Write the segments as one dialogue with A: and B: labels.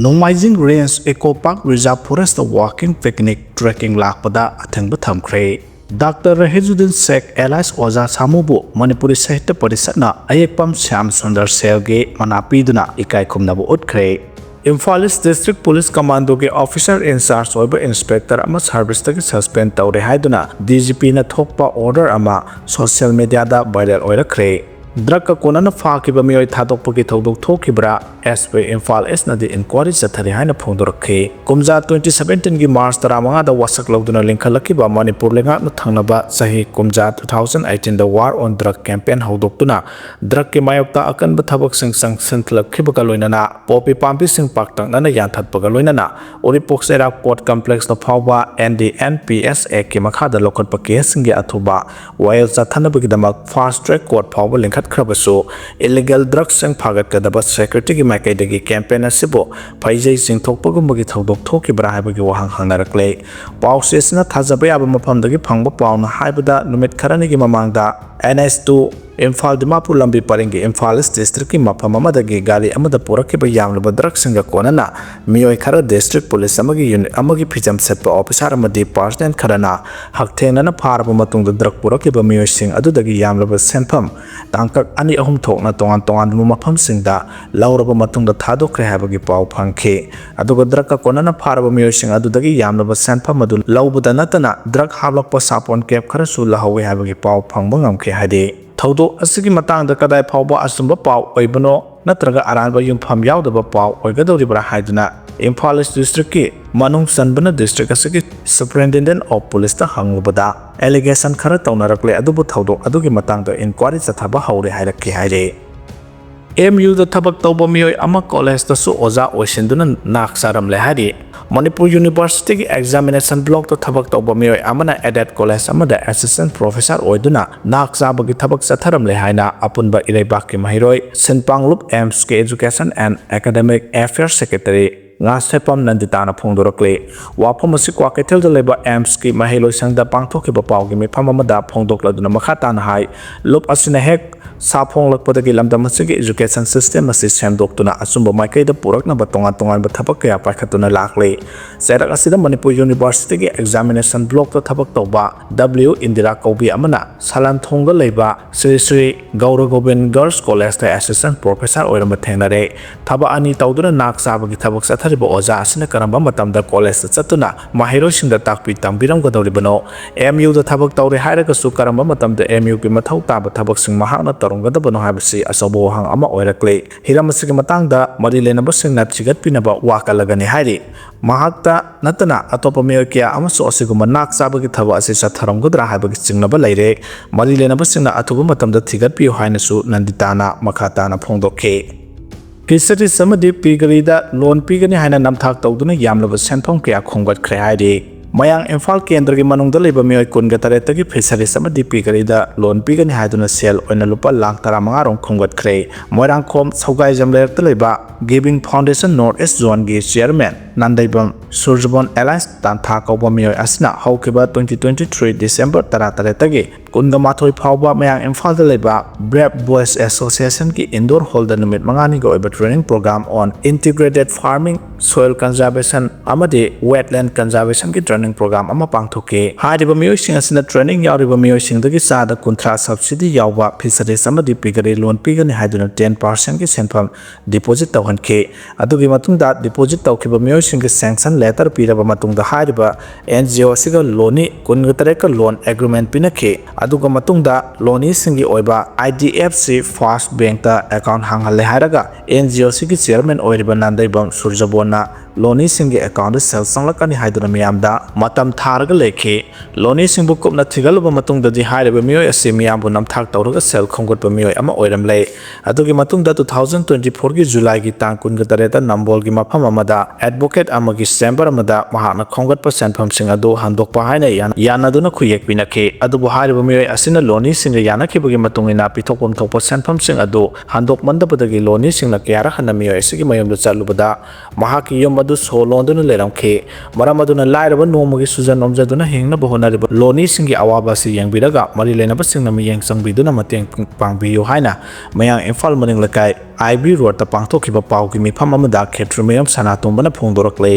A: Nongmaijing Range Eco Park Reserve Forest Walking Picnic Trekking Lakpada Athingba thamkhre. Dr. Rahizuddin Sheikh Elias Oza Samubu Manipuri Sahitya Parisatna Ayekpam Syam Sundar Selge Manapiduna Ikai Kumnabu Utkre. Imphal East District Police Commando के Officer in Charge of Inspector ama Service tagi suspend tawre haiduna DGP na thokpa order ama social media da viral oirakre. Drug ka konana fakiba Meeoi thadokpagi thodok thokibra SP Imphal East na di inquiry chathari haina phongdorakhe. Kumja 2017 gi March 15 da wasak lawduna linkhalakiba Manipur lenga na thangnaba sahi kumja 2018 da war on drug campaign haudoktuna drug ke mayokta akanba thabak sing sang senthlakhiba ka loinana popi pampi sing paktang na yanthatpaga loinana Oripok Sera Port Complex na phawba NDNPS Act ke makhada lokhatpa case ngi athuba while chathanabagi damak fast track court phawba linkha khrabasu illegal drugs sang phagat kadaba security gi maikaidagi campaign asibo phaijai singthokpagumagi thodok thokibra haibagi wahang hangnarakle pausesna thajaba yaba maphamdagi phangba pauna haibada numit kharani gi mamangda NS2 Imphal Dimapur lambi paringi Imphal East District ki mafam amadagi gari amada porakiba yamlaba drug singa konana Meeoi khara District Police amagi unit amagi phijam setpa officer amadi personnel kharana hakthengna pharaba matungda drug porakiba Meeoi sing adudagi yamlaba senpham tangkak ani ahum thokna tongan mafam singda lauraba matungda thadokre habagi pau phangkhe aduga drug ka konana pharaba Meeoi sing adudagi yamlaba senpham adu laubada natana drug hablakpa sapon cap khara su lahawi habagi pau phangba ngamkhe hade Thodo asigi matang da kadai phawba asumba paw oibano natraga aranba yumpham yaudaba paw oigadoribra haiduna Imphal East District ki manung sanbana district asigi superintendent of police ta hangubada allegation khara tawnarakle adubu thodo adugi matang da inquiry chathaba haure hairakki haire MU da thabak tawba Meeoi ama college ta su oza oisinduna naksaram le hari Manipur University ki examination block to thabak tawba Meeoi amana added college amada assistant professor oiduna naksabagi thabak chatharam le haina apunba ireibak ki mahiroi Sinpanglup AIMS ki education and academic affairs secretary Ngasidagi Nanditana phongdorakle wafam asi Kwaketel da leba AIMS ki mahiloi sangda pangthokiba pawgi mifam amada phongdokladuna makhatana hai lup asina hek Sapong lakpadagi lamdam asigi education system asi semdoktuna asumba maikaida purakna ba tongan thabak kaya paikhatuna lakle serak asida Manipur University ki examination block to thabak tawba W Indira Kaubi amana Salanthongda leba Sri Gaura Gobind Girls College ta assistant professor oiramba thengnare thaba ani tawduna naksabagi thabak sathariba oja asina karamba matamda college chatuna mahiro singda takpi tambiram gadoribano MU da thabak tawre hairaga su karamba matamda MU ki mathau taba thabak sing mahakna Gadabano habisi asobo hang ama oirakle hiramasigi matangda marilenaba singna chigat pinaba wakalagani hairi mahakta natana atopa Meeoi kya amaso asiguma naksabagi thaba ase satharamgudra habagi singnaba leire marilenaba singna athubu matamda thigat pi hainasu Nanditana makhatana phongdokhe Kisati samadi pigarida loan pigani haina namthak tawduna yamlaba senpham kya khonggat khre hairi Mayang Imphal Kendra ki manungda leba Meeoi kunga taretagi fisheries amadi pigarida loan pigani haiduna sel oina lupa lakh 15 rong khonggat khre Moirang khom Saugai Jamlerta leba Giving Foundation North East Zone gi chairman Nandaibam Surjabon Alliance tantha kauba Meeoi asna haukiba 2023 December taretagi kunga mathoi phawba Mayang Imphal da leba Brave Boys Association ki indoor hall da numit mangani go oiba training program on integrated farming soil conservation amadi wetland conservation ki training program ama pangthoke hariba Meeoi sing asina training yauriba Meeoi sing dagi sada kunthra subsidy yawba fisheries amadi pigari loan pigani haiduna 10% ki senpham deposit tawhankhe adugi matungda deposit tawkhiba Meeoi sing ki sanction letter piraba matungda hariba NGO siga loni kunga tareka loan agreement pinakhe aduga matungda loni singi oiba IDFC First Bank ta account hanghale haraga NGO sigi chairman oiriba Nandaibam Surjabona loni singi account sel sanglakani haiduna miyamda matam tharaga lekhe loni singbu kupna thigaluba matungda di hairiba Meeoi ase miyambu namthak tawraga sel khonggatba Meeoi ama oiramle adugi matungda 2024 gi July gi tang kunga tareta Nambol gi mafam amada advocate amagi chamber amada mahakna khonggatpa senpham sing adu handokpa haina yanaduna khuyek pinakhe adubu hairiba Meeoi asina loni singa yanakibagi matungina pithokpam thokpa senpham sing adu handok mandabadagi loni singna kyara hana Meeoi asigi mayamda chalubada mahaki yom madu solonduna leramkhe maramaduna lairaba nomagi sujan nomjaduna hingnaba honariba loni singi awaba si yangbiraga mari lenaba singna miyeng sangbiduna mateng pangbiyo haina mayang Imphal maning lakai IB road ta pangthokhiba paugi mifam amada khetrumeyam sanatombana phongdorakle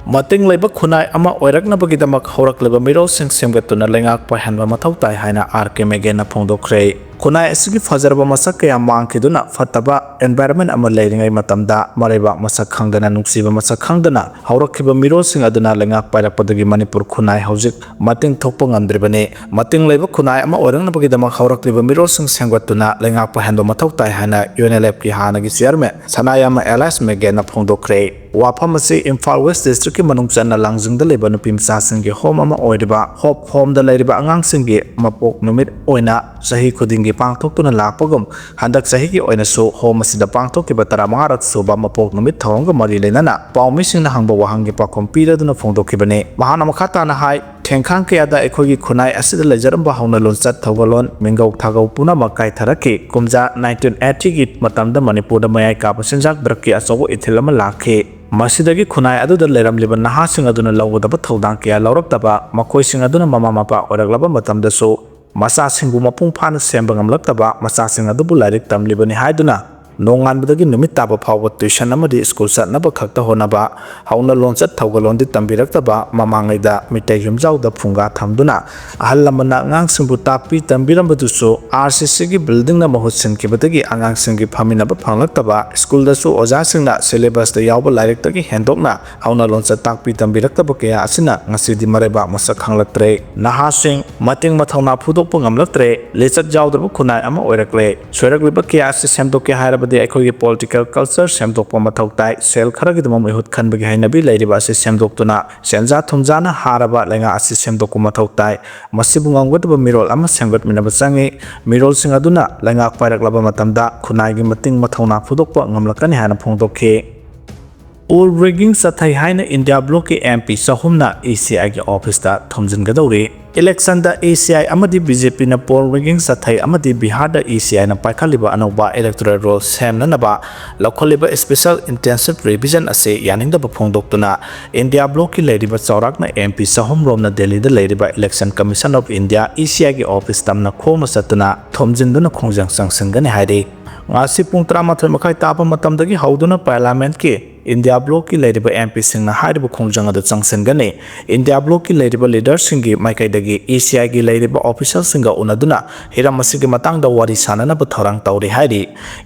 A: mating leba khunai ama oiraknabagidamak horakleba mirosing semgatuna lengak pahanba mathau tai haina RK Megena phongdokre khunai asigi fajarba masak kaya mangkhiduna fataba environment ama leiringai matamda mareba masak khangdana nungsiba masak khangdana haurakhiba mirosing aduna lengak pairakpadagi Manipur khunai hojik mating thokpa ngamdribane mating leba khunai ama oiraknabagidamak haurakliba mirosing semgatuna lengak pahanba mathau tai haina UNLF ki hanagi chairman sanayama LS Megena phongdokre wafam asi Imphal West District ki manungchana langjingda leba nupi mchasingi home ama oiriba hop home da leiriba angangsinggi mapok numit oina sahi khudingi pangthoktuna lakpagum handak sahi ki oina su home asida pangthokkiba 15 rak suba mapok numit thawanga mari lenana pawmisingna hangba wahangi pakhom piraduna phongdokhibane mahana makhatana hai thengkhang kayada ekhogi khunai asida lejaramba hauna lonchat thawalon mingau thagau puna makai tharaki kumja 1980 gi matamda Manipur da mayai ka pasenjak brakki asobo ithilama lakhe masidagi khunai aduda leramliba nahasing aduna lawdaba thodang kya lawraktaba makoising aduna mama mapa oraglaba matamda so masa singbu mapung phana semba ngamlaktaba masa sing adubu lairik tamlibani haiduna nonganbadagi numit taba phawba tuition amadi school satnaba khakta honaba hauna lonchat thawgalondi tambiraktaba mamangaida mitai yumjauda phunga thamduna ahal lamana angang singbu tapi tambirambadu RCC gi building na mahut sinkibadagi angang singi phaminaba phanglaktaba school da su oja singna syllabus da yawba lairik tagi hendokna hauna lonchat takpi tambiraktaba kaya asina ngasidi mareba masak khanglatre naha sing mating mathawna phudokpa ngamlatre lechat jawdaba khunai ama oirakle soiragliba kaya ase semdoke hairaba ꯑꯩꯈꯣꯏꯒꯤ political culture ꯁꯦꯝꯗꯣꯛꯄ ꯃꯊꯧ ꯇꯥꯏ ꯁꯦꯜ ꯈꯔꯒꯤꯗꯃꯛ ꯃꯤꯍꯨꯠ ꯈꯟꯕꯒꯤ ꯍꯩꯅꯕꯤ ꯂꯩꯔꯤꯕ ꯑꯁꯤ ꯁꯦꯝꯗꯣꯛꯇꯨꯅ ꯁꯦꯟꯖꯥ ꯊꯨꯝꯖꯥꯅ ꯍꯥꯔꯕ ꯂꯩꯉꯥꯛ ꯑꯁꯤ ꯁꯦꯝꯗꯣꯛꯄ ꯃꯊꯧ ꯇꯥꯏ ꯃꯁꯤꯕꯨ ꯉꯝꯒꯗꯕ ꯃꯤꯔꯣꯜ ꯑꯃ ꯁꯦꯝꯒꯠꯃꯤꯟꯅꯕ ꯆꯪꯏ ꯃꯤꯔꯣꯜꯁꯤꯡ ꯑꯗꯨꯅ ꯂꯩꯉꯥꯛ ꯄꯥꯏꯔꯛꯂꯕ ꯃꯇꯝꯗ ꯈꯨꯟꯅꯥꯏꯒꯤ ꯃꯇꯤꯡ ꯃꯊꯧꯅꯥ ꯐꯨꯗꯣꯛꯄ ꯉꯝꯂꯛꯀꯅꯤ ꯍꯥꯏꯅ ꯐꯣꯡꯗꯣꯛꯈꯤ All rigging sathai haina India bloc ki MP sahumna ECI ki office da thomjingadori election da ECI amadi BJP na poll rigging sathai amadi Bihar da ECI na paikhaliba anoba electoral roll semna naba lakholiba special intensive revision ase yaningda ba phongdoktuna India bloc ki leiriba chawrak na MP sahum romna Delhi da leiriba election commission of India ECI ki office tamna khoma satuna thomjinduna khongjang sangsangani hairi ngasi pung 13 makhai tapa matamdagi hauduna parliament ki India bloc ki leiriba MP singna hairiba khongjang adu changsengani India bloc ki leiriba leaders singi maikaidagi ECI ki leiriba officials singa unaduna hiramasigi matangda wari sanana ba thorang tawri hairi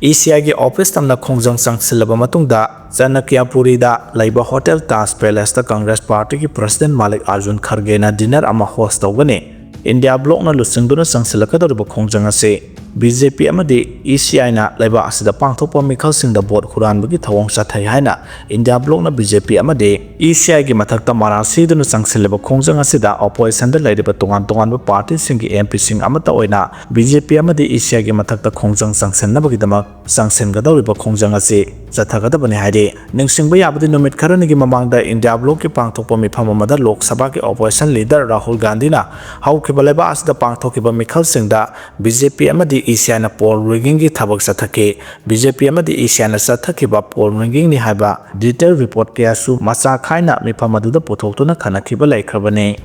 A: ECI ki office tamna khongjang changsilaba matungda Chanakyapuri da leiba hotel Taj Palace da Congress party ki president Malik Arjun Kharge na dinner ama host tawgani India bloc na lusingduna changsilakadoriba khongjang ase BJP amadi ECI na leiba asida pangthokpa mikhalsingda vote huranbagi thawong sathai haina India bloc na BJP amadi ECI gi mathakta marasiduna changsileba khongjang asida opposition da leiriba tongan party singi MP sing amata oina BJP amadi ECI gi mathakta khongjang changsenabagi damak changsengadoriba khongjang ase chathagadabani haide ningsingba yabadi numit kharanigi mamangda India bloc ki pangthokpa mifam amada Lok Sabha ki opposition leader Rahul Gandhi na haukiba leiba asida pangthokiba mikhalsingda BJP amadi ECI na poll rigging ki thabak sathake BJP amadi ECI na sathakiba poll rigging ni haiba detail report kaya su macha khaina mifam aduda pothoktuna khanakhiba laikhrabane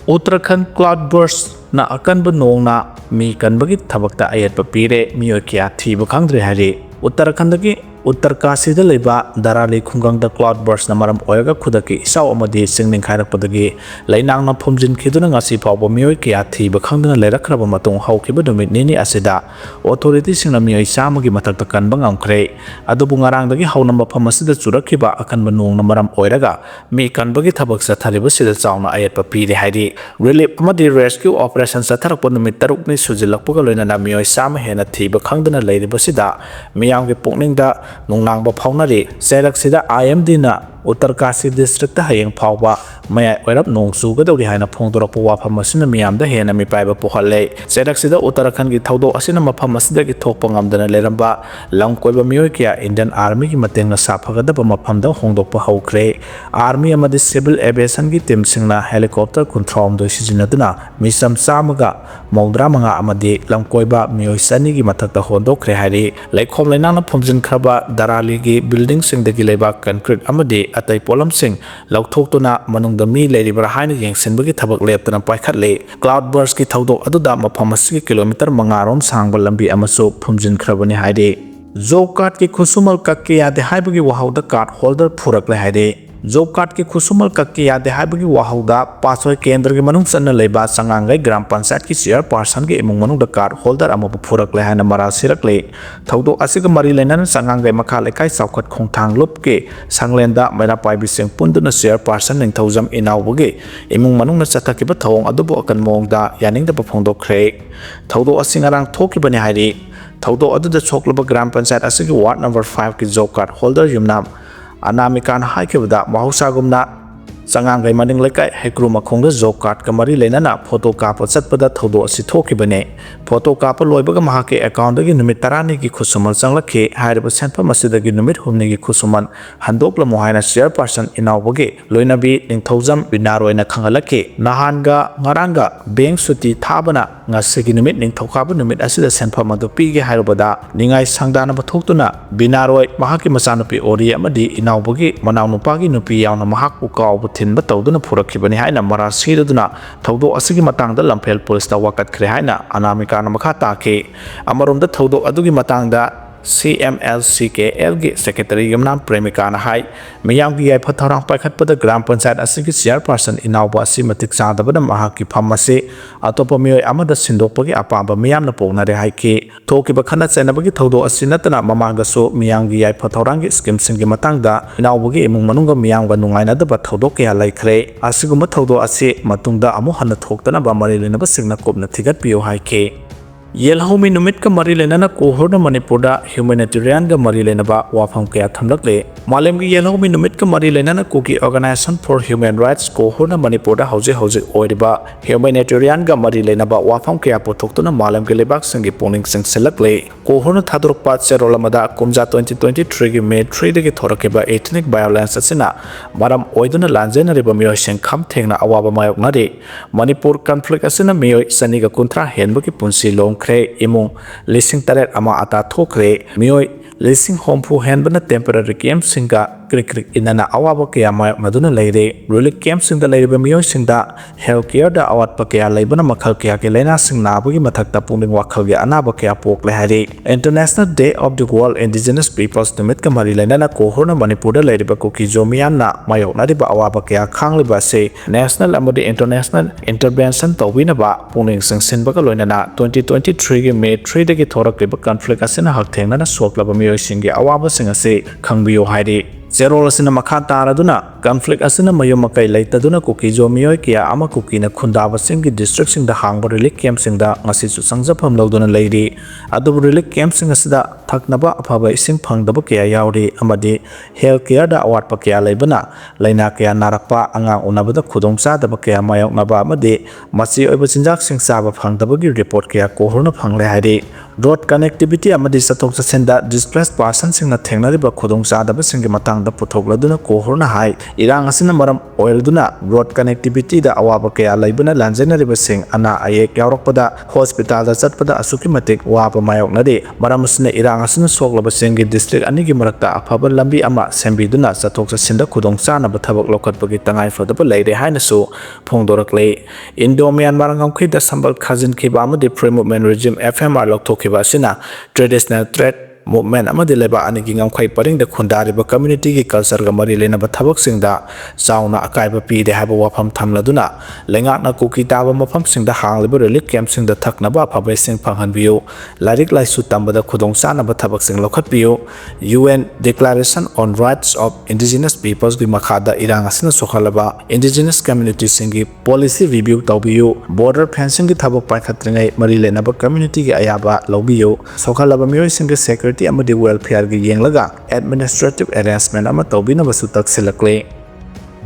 A: Uttarakhand cloud burst na akanba nongna mi kanbagi thabakta ayatpa pire Meeoi kya thiba khangdre hari Uttarakhand ki Uttarkasi da leba darali khungang da cloud burst na maram oyaga khudaki isaw amadi singning khairakpadagi lainang na phumjin khiduna ngasi phawba Meeoi kya thiba khangduna leirakraba matung haukiba numit nini asida authority singna Meeoi samagi matakta kanba ngamkhre adubu ngarangdagi haunamba phamasida churakhiba akanba nong na maram oiraga mi kanbagi thabak sathariba sida chawna ayatpa pire hairi relief amadi rescue operation satharakpa numit taruk ni sujilakpaga loinana Meeoi sama hena thiba khangduna leiriba sida miyamgi pukningda nongnangba phawnari serak sida IMD na Uttarkasi district hayeng phawba maya oirap nong chugadori haina phongdorakpa wafam asina miyamda hena mipaiba puhalle sedaksida Uttarakhand gi thawdo asina mafam asida gi thokpa ngamdana leramba lamkoiba mioi kya Indian Army gi matengna saphagadaba mafamda hongdokpa haukhre Army amadi civil aviation gi team singna helicopter kunthrom do sijinaduna misam samaga maudra manga amadi lamkoiba mioi sani gi mathakta hondokre hari laikhom lainangna phomjin khraba darali gi building singdagi leba concrete amadi atai polam sing lauthokuna manungda mi leiribra haina yengsenbagi thabak leptana paikhatle cloud burst ki thawdo aduda mafam asigi kilometer mangarom sangba lambi amasu phomjin khrabani haide job card ki khusumal kakke yade haibagi wahauda card holder phurakle haide job card ki khusumal kakke yade haibagi wahauda pasoi kendra gi manung sanna leba sangangai gram panchayat ki chair person gi emung manung da card holder amabu phurakle haina mara sirakle thawdo asiga mari lenan sangangai makha lekai saukhat khongthang lupke sanglenda maira pai biseng punduna chair person ning thousam inawbagi emung manung na chathakiba thawong adubu akan mongda yaningda phongdokre thawdo asingarang thokibani hairi thawdo aduda choklaba gram panchayat asigi ward number 5 ki job card holder yumnam Anamikan haikibda mahusagumna sangangai maning lekai hekru makhongda job card kamari lenana photo kapa chatpada thawdo asi thokibane photo kapa loibaga mahake account gi numit 10 gi khusumal changlakhe hairiba senpa masida gi numit humni gi khusuman handokla mohaina chair person inawbage loinabi 1000 binaroina khangalakhe nahanga ngaranga bank suti thabana ngasigi numit ningthokaba numit asida senpa madu pige hairobada ningai sangdana bathoktuna binaroi mahaki machanupi ori amadi inawbage manawnupa gi nupi yauna mahakpu kaw thinba tawduna phurakibani haina mara siraduna thawdo asigi matangda lamphel police ta wakat khre haina anamika na makha take amaromda thawdo adugi matangda CMLCKL gi secretary yamnam premika na hai miyam gi ai phathorang paikhatpada gram panchayat asigi chair person inawba asi matik sadabada mahaki phamase atopa mioi amada sindokpagi apamba miyam na pongnare haike thokiba khana chainabagi thawdo asinatana mamangda so miyam gi ai phathorang gi scheme singi matangda inawbagi emung manunga miyam ga nungaina da thawdo kya laikhre asiguma thawdo asi matungda amu hanna thoktana ba mari lena ba signa kopna thigat piyo haike Yelhomi numit ka mari lenana kohorna Manipur da humanitarian ga mari lenaba wafam kaya thamlakle malem gi Yelhomi numit ka mari lenana Kuki Organization for Human Rights kohorna Manipur da hauji oiriba humanitarian ga mari lenaba wafam kaya pothoktuna malem gi lebak singi poning sing selakle kohorna thadurpa cherolamada kumja 2023 gi May 3 dagi thorakiba ethnic violence asina maram oiduna lanjena riba mioi sing kham thengna awaba mayok nari Manipur conflict asina mioi saniga kuntra henba ki punsi long imung lising taret ama ata thokre mioi lising hompu henbana temporary camp singa krik inana awaba kaya maduna leire relief camp singda leire mioi singda healthcare da awat pa kaya leibana makhal kaya ke lena sing nabagi mathakta pungling wakhal ge anaba kaya pokle hari International Day of the World Indigenous Peoples Nimit ka mari lenana kohorna Manipur da leire Kuki jomian na mayok na riba awaba kaya khangliba se national amadi international intervention tawina ba pungling sing sinba ka loinana 2023 ge May 3 dagi thorak riba conflict asina hakthengna na soklaba mioi singi awaba singa se khangbiyo hairi Zero asina makha taraduna conflict asina mayomakai laitaduna Kuki jomioi kya ama Kuki na khundaba singi district singda hangba relief camp singda ngasi su sangjapam lawduna leiri adubu relief camp singa sida thaknaba aphaba ising phangdaba kya yauri amadi healthcare da awat pa kya leibana laina kya narakpa angang unabada khudongcha daba kya mayok naba amadi masi oiba chinjak sing saba phangdaba gi report kya kohorna phangle hairi road connectivity amadi satok senda displaced person singna thengnariba khudongcha daba singi matang da puthokladuna kohorna hai irang asina maram oilduna road connectivity da awaba kaya laibuna lanjena riba sing ana ayek yaurokpada hospital da chatpada asuki matik waba mayok nade maram asina irang asina soklaba singi district anigi marakta afaba lambi ama sembiduna chathok chasinda khudong chana ba thabak lokatpagi tangai fodaba leire haina su phongdorakle Indo Myanmar ngamkhai da sambal khajin khiba amadi free movement regime FMR lokthokiba asina traditional threat movement amadi leba anigi ngamkhai paring da khundariba community gi culture ga mari lena ba thabak singda chauna akaiba pi de haba wafam thamladuna lenga na Kuki taba mafam singda hangliba relief camp singda thakna ba phabai sing phanghan biu larik laisu tambada khudong chana ba thabak sing lokhat biu UN Declaration on Rights of Indigenous Peoples gi makhada irang asina sokhalaba indigenous community singi policy review tawbiu border fencing gi thabak paikhatringai mari lena ba community gi ayaba lawbiu sokhalaba mioi singi secretary security amadi welfare gi yenglaga administrative arrangement ama tawbinabasu taksilakle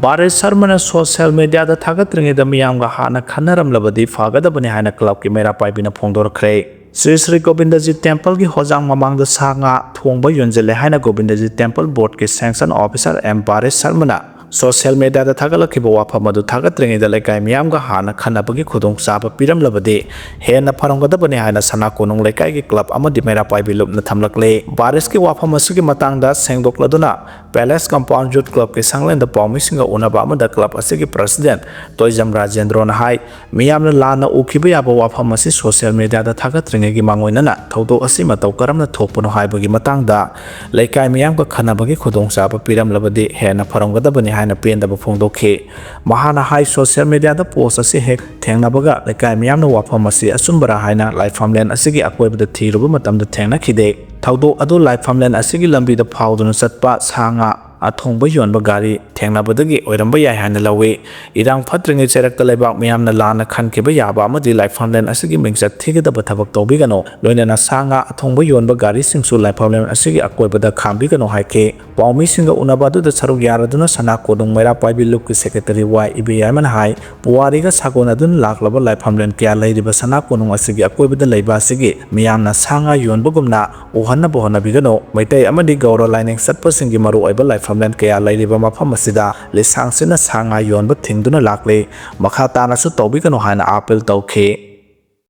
A: Baris Sarmana social media da thagatringe da miyamga hana khanaramlabadi fagadabani haina club ki mera paibina phongdorkhre Sri Govindaji Temple ki hojang mamang da sanga thongba yonjele haina Govindaji Temple board ki sanction officer M Baris Sarmana social media da thagalakhiba wafam adu thagatringe da lekai miyamga hana khanabagi khudong chaba piramlabadi hena pharonggadabani haina sana konong lekai ki club amadi mera paibi lupna thamlakle Baris ki wafam asugi matangda sengdokladuna Palace Compound Youth Club ki sanglen da pawmisinga unaba amada club asigi president Toijam Rajendra na hai miyamna lana ukhiba yaba wafam asi social media da thagatringe gi mangoinana thodo asi matau karamna thokpuno haibagi matangda lekai miyamga khanabagi khudong chaba piramlabadi hena pharonggadabani haina pendaba phongdokhe mahana hai social media da post asi hek thengnabaga lekai miyamna wafam asi asumbara haina life farmland asigi akoibada thiruba matamda thengna khide thaudo adu life farmland asigi lambi da phawduna satpa sanga athongba yonba gari thengnabadagi oiramba yai hana lawe irang phatringe cherakta leibak miyamna lana khankiba yaba amadi life farmland asigi mingchat thigedaba thabak tawbigano loinana sanga athongba yonba gari singsu life farmland asigi akoibada khambigano haike pawmi singa unabadu da saruk yaraduna sana kodong mera paibi luk ki secretary y ibyaman hai puwari ga sakona dun laklaba life farmland kya leiriba sana konong asigi akoibada leiba asigi miyamna sanga yonbagumna uhanna bohana bigano maitai amadi gauro lining satpa singi maru oiba life farmland kaya leiriba mafam asida lisang sina sanga yonba thingduna lakle makha tana su tawbigano haina appeal tawkhe